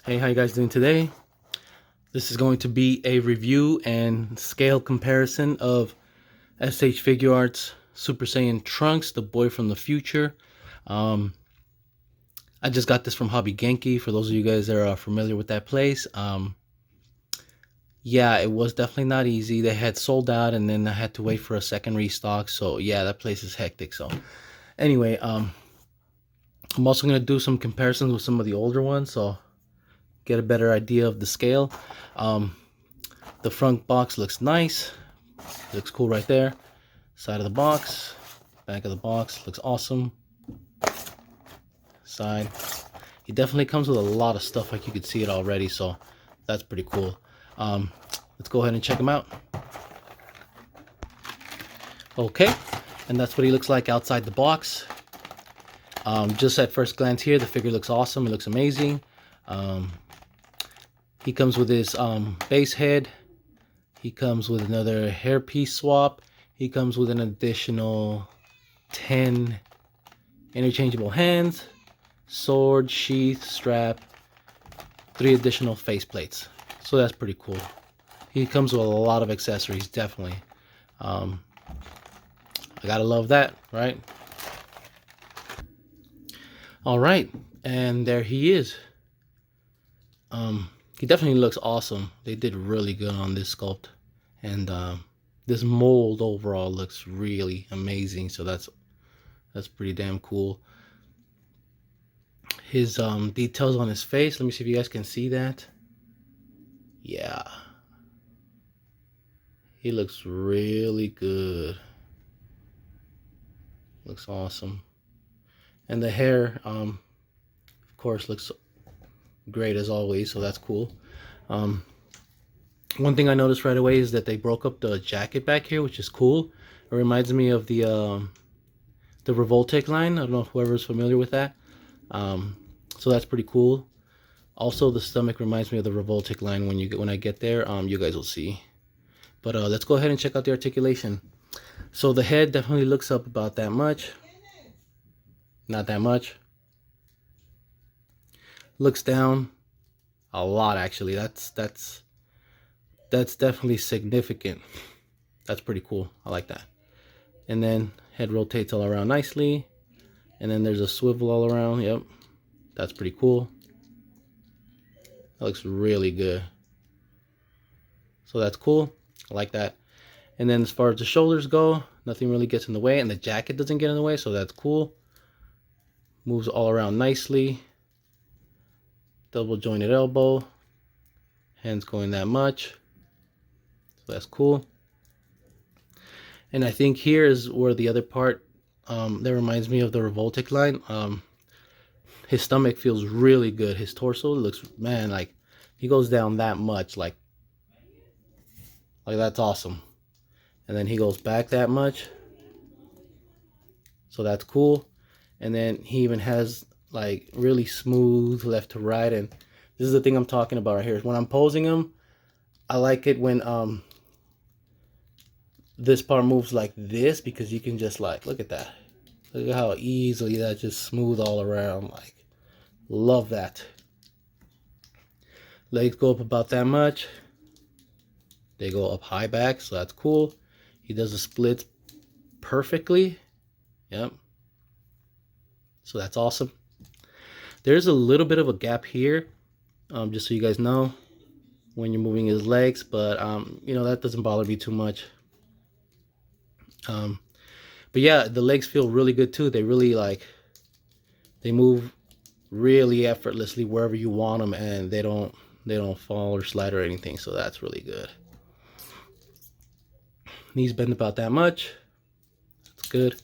Hey, how you guys doing today? This is going to be a review and scale comparison of S.H.Figuarts Super Saiyan Trunks, the boy from the future. Um, I just got this from Hobby Genki, for those of you guys that are familiar with that place. Yeah, it was definitely not easy. They had sold out and then I had to wait for a second restock. So yeah, that place is hectic. So anyway, I'm also going to do some comparisons with some of the older ones. So get a better idea of the scale. The front box looks nice. Looks cool right there. Side of the box, back of the box looks awesome. Side. It definitely comes with a lot of stuff, like you could see it already, so that's pretty cool. Let's go ahead and check him out. Okay, and that's what he looks like outside the box. Just at first glance here, the figure looks awesome. It looks amazing. He comes with his base head. He comes with another hairpiece swap. He comes with an additional 10 interchangeable hands, sword, sheath, strap, 3 additional faceplates. So that's pretty cool. He comes with a lot of accessories, definitely. I gotta love that, right? All right, and there he is. He definitely looks awesome. They did really good on this sculpt, and this mold overall looks really amazing. So that's pretty damn cool. His details on his face. Let me see if you guys can see that. Yeah, he looks really good. Looks awesome. And the hair, of course, looks great as always. So that's cool. One thing I noticed right away is that they broke up the jacket back here, which is cool. It reminds me of the Revoltech line. I don't know if whoever's familiar with that. So that's pretty cool. Also, the stomach reminds me of the Revoltech line. When I get there, you guys will see. But let's go ahead and check out the articulation. So the head definitely looks up about that much. Not that much. Looks down a lot, actually. That's definitely significant. That's pretty cool. I like that. And then head rotates all around nicely. And then there's a swivel all around. Yep. That's pretty cool. That looks really good. So that's cool. I like that. And then as far as the shoulders go, nothing really gets in the way, and the jacket doesn't get in the way, so that's cool. Moves all around nicely. Double jointed elbow. Hands going that much. So that's cool. And I think here is where the other part that reminds me of the Revoltech line. His stomach feels really good. His torso looks, man, like he goes down that much, like that's awesome. And then he goes back that much, so that's cool. And then he even has like really smooth left to right, and this is the thing I'm talking about right here. When I'm posing him, I like it when this part moves like this, because you can just like, look at that. Look at how easily that just smooth all around. Like, love that. Legs go up about that much. They go up high back, so that's cool. He does the splits perfectly. Yep. So that's awesome. There's a little bit of a gap here, just so you guys know, when you're moving his legs, but you know, that doesn't bother me too much. But yeah, the legs feel really good too. They really they move really effortlessly wherever you want them, and they don't fall or slide or anything, so that's really good. Knees bend about that much. That's good.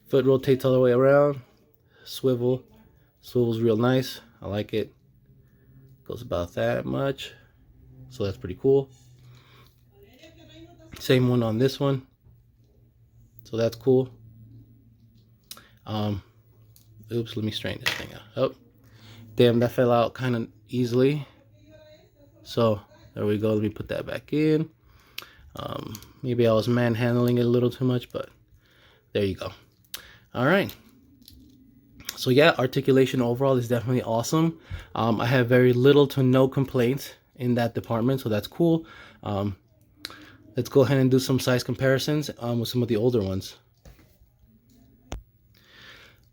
Foot rotates all the way around. Swivel's real nice. I like it. Goes about that much, so that's pretty cool. Same one on this one, so that's cool. Oops, let me straighten this thing out. Oh, damn, that fell out kind of easily. So there we go. Let me put that back in. Maybe I was manhandling it a little too much, but there you go. All right. So yeah, articulation overall is definitely awesome. I have very little to no complaints in that department, so that's cool. Let's go ahead and do some size comparisons with some of the older ones.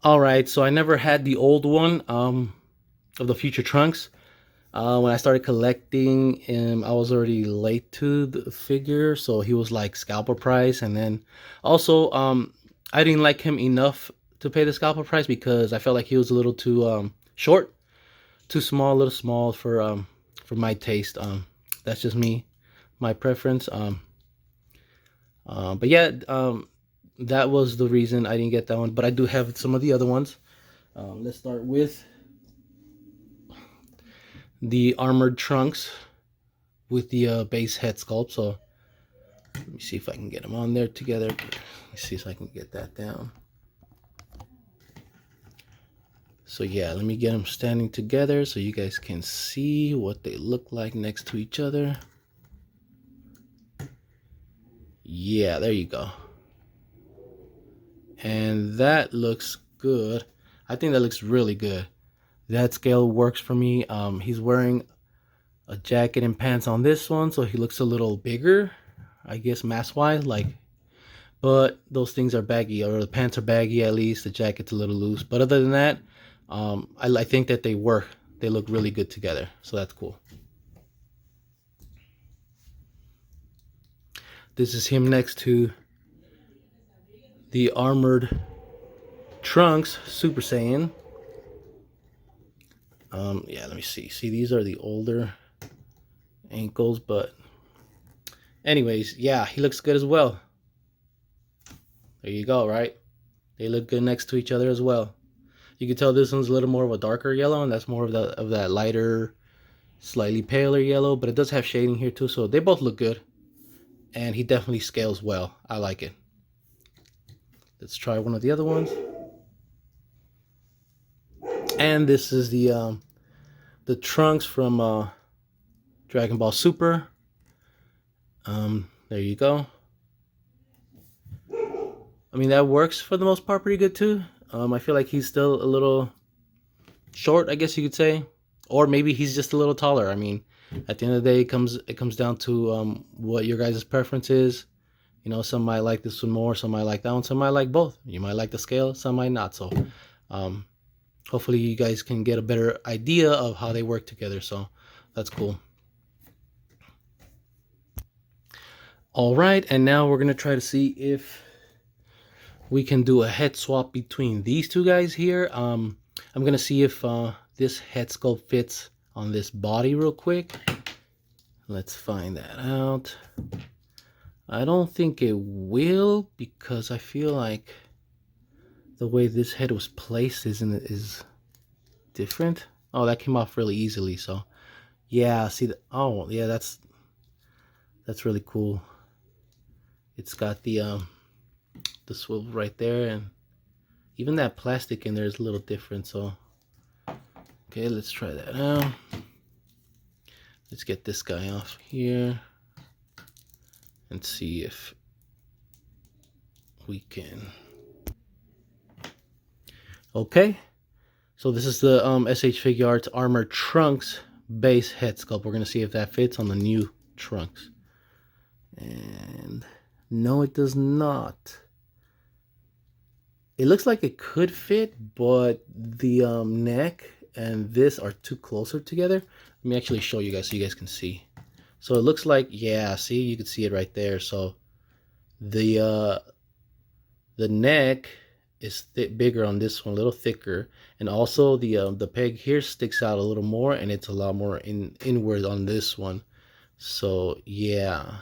All right, so I never had the old one of the Future Trunks. When I started collecting him, I was already late to the figure, so he was like scalper price. And then also, I didn't like him enough to pay the scalper price because I felt like he was a little too short, too small, a little small for my taste. That's just me, my preference. But yeah, that was the reason I didn't get that one. But I do have some of the other ones. Let's start with the armored trunks with the base head sculpt. So let me see if I can get them on there together. Let me see if I can get that down. So yeah, let me get them standing together so you guys can see what they look like next to each other. Yeah, there you go. And that looks good. I think that looks really good. That scale works for me. He's wearing a jacket and pants on this one, so he looks a little bigger, I guess mass wise, like, but those things are baggy, or the pants are baggy at least, the jacket's a little loose. But other than that, I think that they work. They look really good together, so that's cool. This is him next to the armored trunks Super Saiyan. Yeah, let me see. See, these are the older ankles, but anyways, yeah, he looks good as well. There you go, right? They look good next to each other as well. You can tell this one's a little more of a darker yellow, and that's more of that lighter, slightly paler yellow, but it does have shading here too, so they both look good. And he definitely scales well. I like it. Let's try one of the other ones. And this is the trunks from Dragon Ball Super. There you go. I mean, that works for the most part pretty good too. I feel like he's still a little short, I guess you could say, or maybe he's just a little taller. I mean, at the end of the day, it comes down to what your guys' preference is. You know, some might like this one more, some might like that one, some might like both. You might like the scale, some might not. So hopefully you guys can get a better idea of how they work together. So that's cool. All right, and now we're gonna try to see if we can do a head swap between these two guys here. I'm gonna see if this head sculpt fits on this body real quick. Let's find that out. I don't think it will, because I feel like the way this head was placed is different. Oh, that came off really easily. So yeah, see oh yeah, that's really cool. It's got the swivel right there, and even that plastic in there is a little different. So okay, let's try that out. Let's get this guy off here and see if we can. Okay, so this is the S.H.Figuarts Armored Trunks base head sculpt. We're gonna see if that fits on the new trunks. And no, it does not. It looks like it could fit, but the neck and this are too closer together. Let me actually show you guys so you guys can see. So it looks like, yeah, see, you can see it right there. So the neck is bigger on this one, a little thicker, and also the peg here sticks out a little more, and it's a lot more inward on this one. So yeah,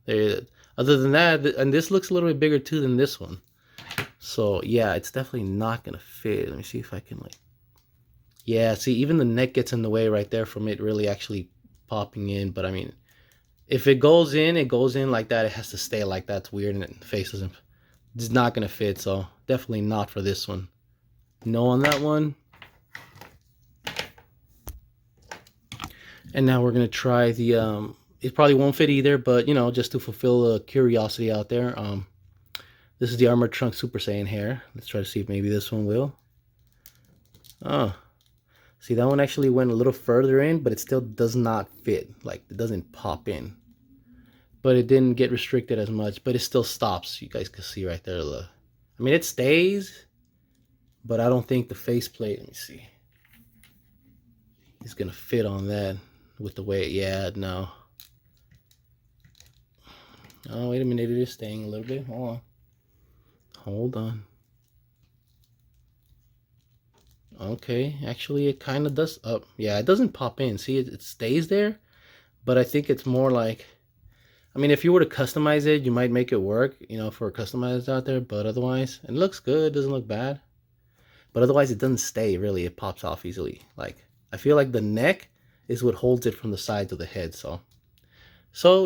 other than that, and this looks a little bit bigger too than this one. So yeah, it's definitely not gonna fit. Let me see if I can like, yeah, see, even the neck gets in the way right there from it really actually popping in. But I mean, if it goes in, it goes in like that. It has to stay like that. It's weird, and the face doesn't, it's not gonna fit. So definitely not for this one. No on that one. And now we're gonna try the it probably won't fit either, but you know, just to fulfill a curiosity out there. This is the Armored Trunk Super Saiyan hair. Let's try to see if maybe this one will. Oh, see, that one actually went a little further in, but it still does not fit. Like, it doesn't pop in. But it didn't get restricted as much, but it still stops. You guys can see right there. Look. I mean, it stays, but I don't think the faceplate, let me see, is going to fit on that with the way, yeah, no. Oh, wait a minute, it is staying a little bit. Hold on. Hold on. Okay, actually it kind of does. Oh, yeah, it doesn't pop in. See, it stays there, but I think it's more like, I mean, if you were to customize it, you might make it work, you know, for customized out there, but otherwise, it looks good, it doesn't look bad. But otherwise, it doesn't stay, really. It pops off easily. Like, I feel like the neck is what holds it from the sides of the head, so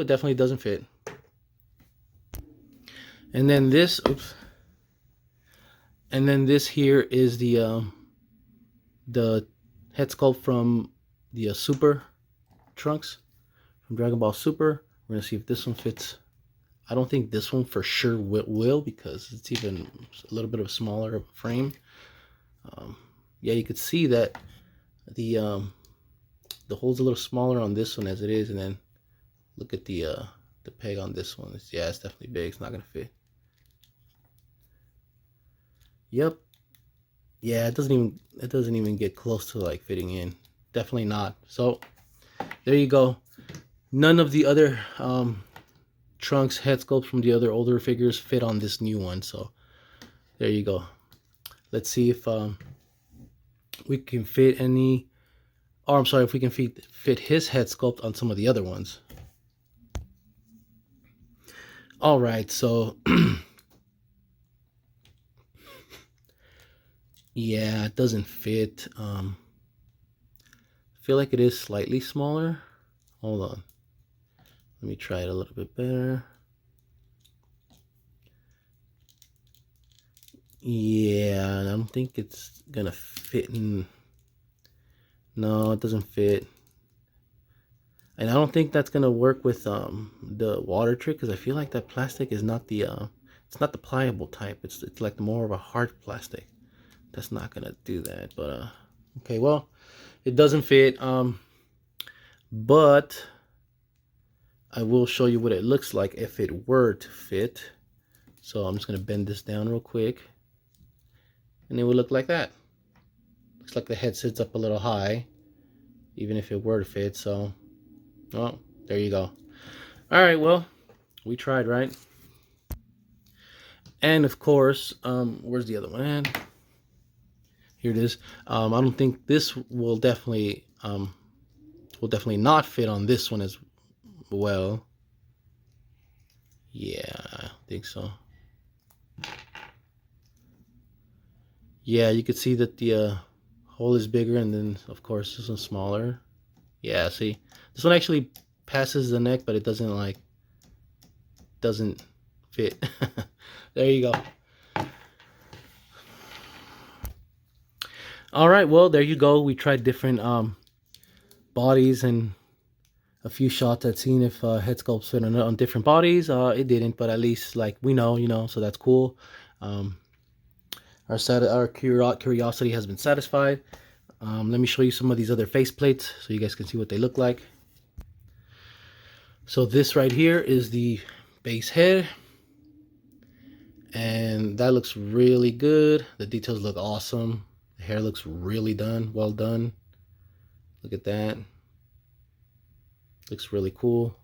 it definitely doesn't fit. And then this, oops. And then this here is the head sculpt from the Super Trunks from Dragon Ball Super. We're gonna see if this one fits. I don't think this one for sure will because it's even a little bit of a smaller frame. Yeah, you could see that the hole's a little smaller on this one as it is, and then look at the peg on this one. Yeah, it's definitely big. It's not gonna fit. Yep. Yeah, it doesn't even get close to like fitting in. Definitely not. So there you go. None of the other Trunks head sculpts from the other older figures fit on this new one. So there you go. Let's see if we can fit any, or I'm sorry, if we can fit his head sculpt on some of the other ones. All right, so yeah, it doesn't fit. I feel like it is slightly smaller. Hold on. Let me try it a little bit better. Yeah, I don't think it's gonna fit in. No, it doesn't fit. And I don't think that's gonna work with the water trick because I feel like that plastic is not the it's not the pliable type. It's like more of a hard plastic. That's not gonna do that. But okay, well, it doesn't fit. But I will show you what it looks like if it were to fit. So I'm just gonna bend this down real quick, and it would look like that. Looks like the head sits up a little high, even if it were to fit. So, well, there you go. All right, well, we tried, right? And of course, where's the other one? And here it is. I don't think this will definitely not fit on this one as well. Yeah, I think so. Yeah, you could see that the hole is bigger, and then of course this one's smaller. Yeah, see, this one actually passes the neck, but it doesn't fit. There you go. All right, well, there you go. We tried different bodies and a few shots at seeing if head sculpts fit on different bodies. It didn't, but at least like we know, so that's cool. Our curiosity has been satisfied. Let me show you some of these other face plates so you guys can see what they look like. So this right here is the base head, and that looks really good. The details look awesome. The hair looks really well done. Look at that. Looks really cool.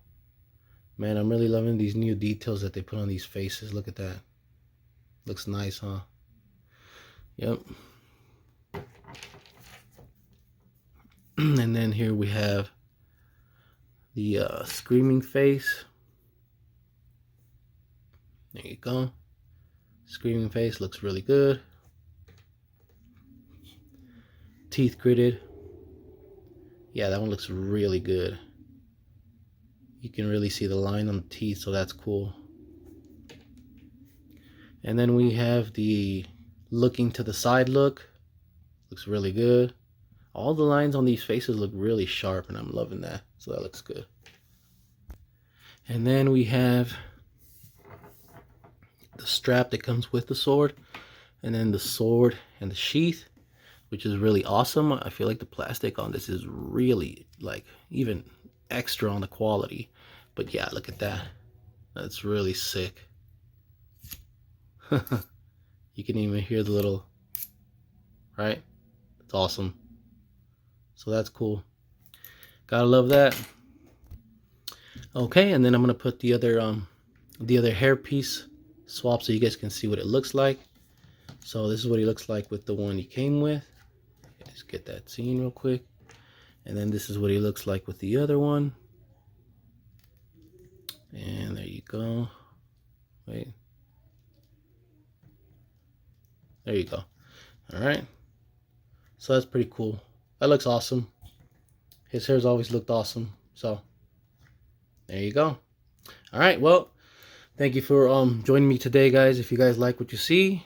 Man, I'm really loving these new details that they put on these faces. Look at that. Looks nice, huh? Yep. And then here we have the screaming face. There you go. Screaming face looks really good. Teeth gritted. Yeah, that one looks really good. You can really see the line on the teeth, so that's cool. And then we have the looking to the side look. Looks really good. All the lines on these faces look really sharp, and I'm loving that. So that looks good. And then we have the strap that comes with the sword, and then the sword and the sheath. which is really awesome. I feel like the plastic on this is really like even extra on the quality. But yeah, look at that. That's really sick. You can even hear the little, right? It's awesome. So that's cool. Gotta love that. Okay, and then I'm gonna put the other hair piece swap so you guys can see what it looks like. So this is what he looks like with the one he came with. Let's get that scene real quick. And then this is what he looks like with the other one. And there you go. Wait. There you go. All right. So that's pretty cool. That looks awesome. His hair's always looked awesome. So there you go. All right. Well, thank you for joining me today, guys. If you guys like what you see,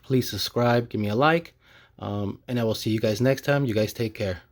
please subscribe, give me a like, and I will see you guys next time. You guys take care.